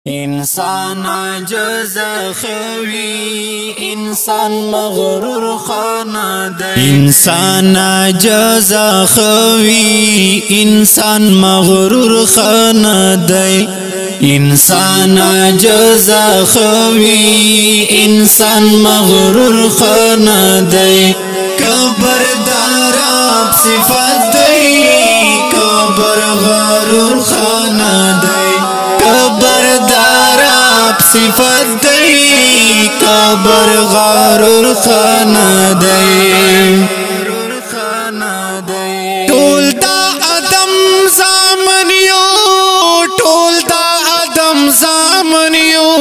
انسان عجز خوي انسان مغرور خانه دی انسان عجز خوي انسان مغرور خانه دی انسان عجز خوي انسان مغرور خانه دی کبردار صفات دی کبر غرور خانه دی کبردار صفات دی کبر غرور خانه دی ټول دا ادم زامن یو ټول دا ادم زامن یو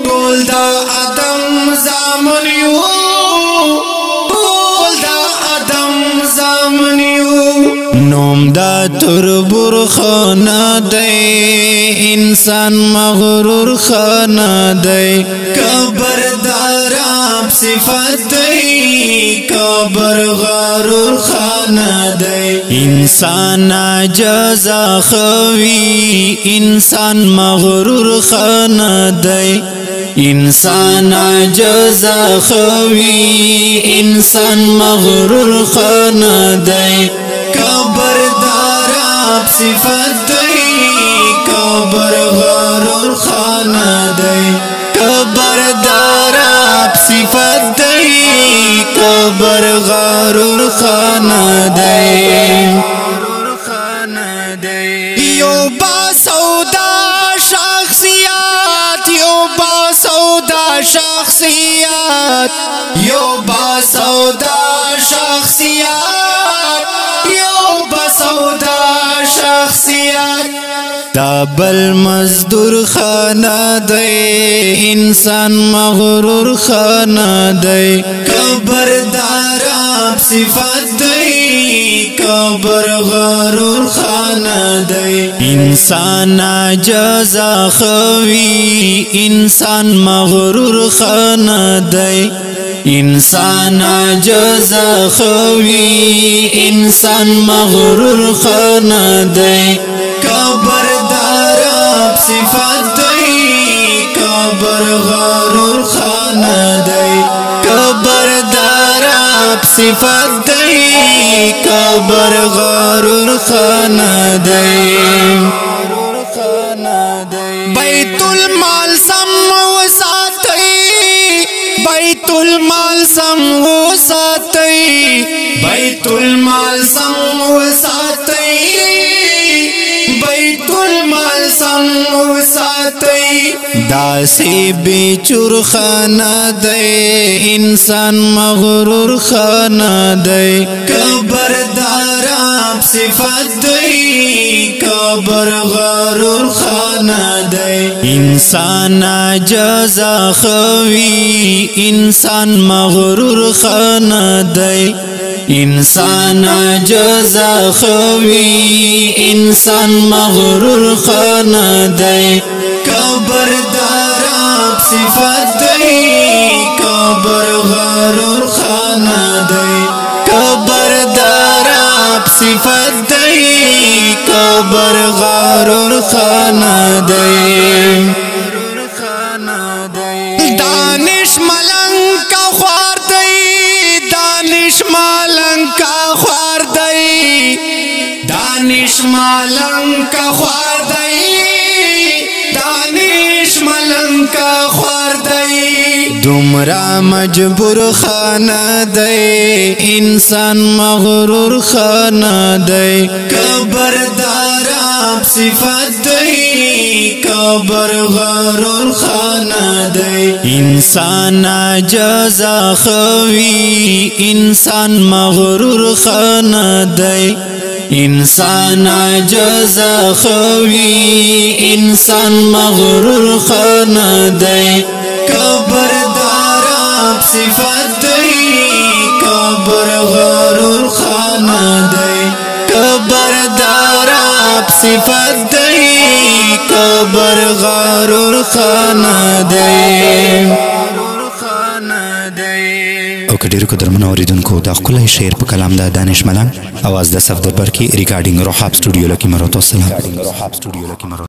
ټول دا ادم زامن یو ټول دا ادم زامن یو نوم دا تربور خانه دی انسان مغرور خانه دی کبردار صفات دی کبر غرور خانه دی انسان عجز خوي انسان مغرور خانه دی انسان عجز خوي انسان مغرور خانه دی کبردار صفات دی کبر غرور خانه دی کبردار صفات دی کبر غرور خانه دی یو با سودا شخصیات یو با سودا شخصیات یو با سودا شخصیات یو با سودا شخصیات دابل مزدور خانه دی انسان مغرور خانه دی کبردار صفات دی کبر غرور خانه دی انسان عجز خوي انسان مغرور خانه دی انسان عجز خوي انسان مغرور خانه دی کبردار صفات دی کبر غرور خانه دی کبردار صفات دی کبر غرور خانه دی بیت المال سم وساتي بیت المال سم وساتي بیت المال سم وساتي بیت المال سم وساتي داسي بچور خانه دی انسان مغرور خانه دی کبردار صفات دی کبر غرور خانه دی انسان عجز خوي انسان مغرور خانه دی انسان عجز خوي انسان مغرور خانه دی کبردار صفات دی کبر غرور خانه دی کبردار صفات دی کبر غرور خانه دی دانش ملنگ کا خوار دی دانش ملنگ کا خوار دی دانش ملنگ کا خوار دی دانش ملنگ کا خوار دی دومرا مجبور خانه دی انسان مغرور خانه دی کبردار صفات دی کبر غرور خانه دی انسان عجز خوي انسان مغرور خانه دی انسان عجز خوي انسان مغرور خانه دی کبردار صفات دی کبر غرور خانه دی کبردار صفات دی کبر غرور خانه دی او کډیر کو درمنو اوریدونکو دا خپل شعر په کلام د دانش ملنګ اواز د صفدر برکی ریکارډینګ روحاب سټوډیو لکی مرو.